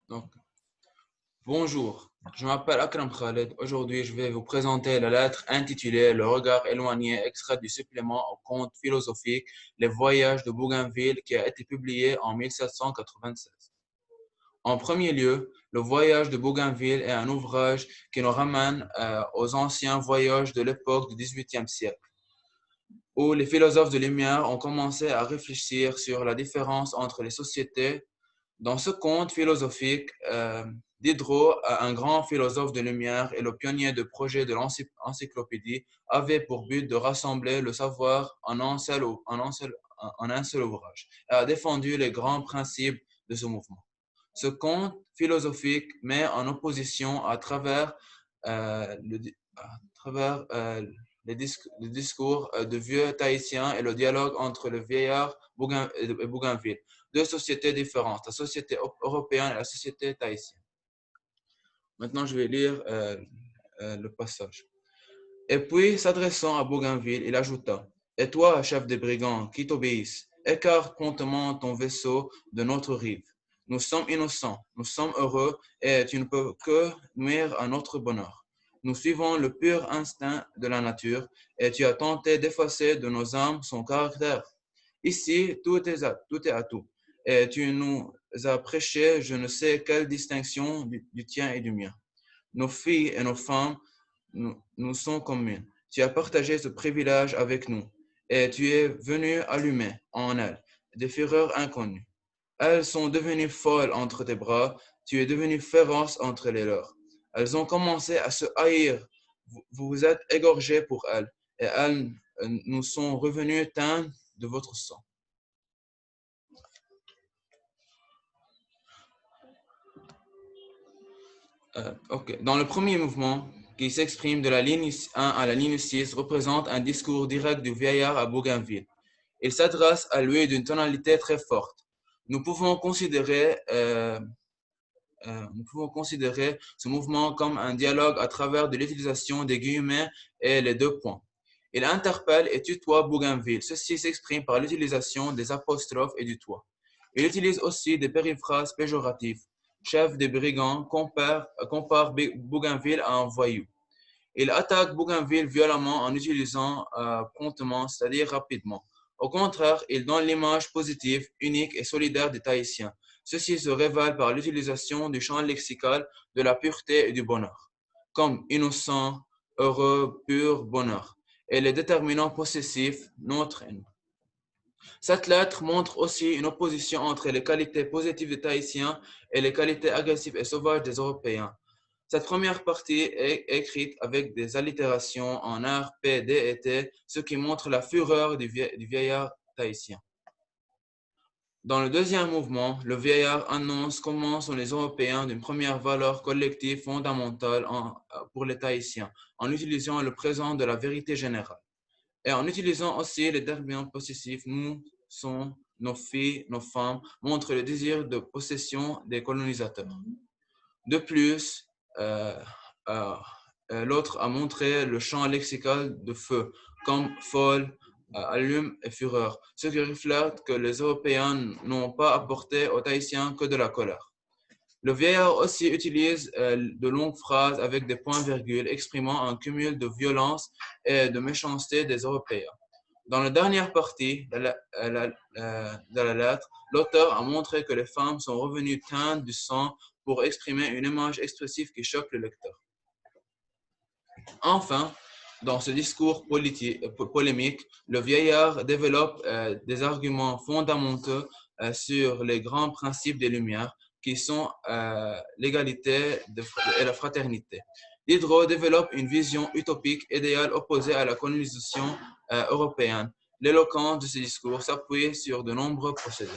Donc, bonjour, je m'appelle Akram Khaled. Aujourd'hui, je vais vous présenter la lettre intitulée Le regard éloigné, extrait du supplément au conte philosophique Les voyages de Bougainville qui a été publié en 1796. En premier lieu, Le voyage de Bougainville est un ouvrage qui nous ramène aux anciens voyages de l'époque du XVIIIe siècle, où les philosophes de Lumière ont commencé à réfléchir sur la différence entre les sociétés. Dans ce conte philosophique, Diderot, un grand philosophe de lumière et le pionnier de projet de l'encyclopédie, avait pour but de rassembler le savoir en un seul ouvrage et a défendu les grands principes de ce mouvement. Ce conte philosophique met en opposition le discours de vieux Tahitiens et le dialogue entre le vieillard et Bougainville, deux sociétés différentes, la société européenne et la société tahitienne. Maintenant, je vais lire le passage. Et puis, s'adressant à Bougainville, il ajouta, et toi, chef des brigands, qui t'obéissent, écarte promptement ton vaisseau de notre rive. Nous sommes innocents, nous sommes heureux, et tu ne peux que nuire à notre bonheur. Nous suivons le pur instinct de la nature, et tu as tenté d'effacer de nos âmes son caractère. Ici, tout est à tout, et tu nous as prêché je ne sais quelle distinction du tien et du mien. Nos filles et nos femmes nous sont communes. Tu as partagé ce privilège avec nous, et tu es venu allumer en elles des fureurs inconnues. Elles sont devenues folles entre tes bras, tu es devenu féroce entre les leurs. Elles ont commencé à se haïr, vous vous êtes égorgés pour elles, et elles nous sont revenues teintes de votre sang. Ok. Dans le premier mouvement, qui s'exprime de la ligne 1 à la ligne 6, représente un discours direct du vieillard à Bougainville. Il s'adresse à lui d'une tonalité très forte. Nous pouvons considérer ce mouvement comme un dialogue à travers de l'utilisation des guillemets et les deux points. Il interpelle et tutoie Bougainville. Ceci s'exprime par l'utilisation des apostrophes et du toi. Il utilise aussi des périphrases péjoratives. Chef des brigands compare Bougainville à un voyou. Il attaque Bougainville violemment en utilisant promptement, c'est-à-dire rapidement. Au contraire, il donne l'image positive, unique et solidaire des Tahitiens. Ceci se révèle par l'utilisation du champ lexical de la pureté et du bonheur, comme innocent, heureux, pur, bonheur, et les déterminants possessifs, notre et nous. Cette lettre montre aussi une opposition entre les qualités positives des Tahitiens et les qualités agressives et sauvages des Européens. Cette première partie est écrite avec des allitérations en R, P, D et T, ce qui montre la fureur du vieillard tahitien. Dans le deuxième mouvement, le vieillard annonce comment sont les Européens d'une première valeur collective fondamentale pour les Tahitiens, en utilisant le présent de la vérité générale. Et en utilisant aussi les termes possessifs, nous sommes, nos filles, nos femmes, montre le désir de possession des colonisateurs. De plus, euh, euh, l'autre a montré le champ lexical de feu, comme folle, allume et fureur, ce qui reflète que les Européens n'ont pas apporté aux Tahitiens que de la colère. Le vieillard aussi utilise de longues phrases avec des points-virgules exprimant un cumul de violence et de méchanceté des Européens. Dans la dernière partie de la lettre, l'auteur a montré que les femmes sont revenues teintes du sang pour exprimer une image expressive qui choque le lecteur. Enfin, dans ce discours polémique, le vieillard développe des arguments fondamentaux sur les grands principes des Lumières, qui sont l'égalité et la fraternité. Diderot développe une vision utopique idéale opposée à la colonisation européenne. L'éloquence de ce discours s'appuie sur de nombreux procédés.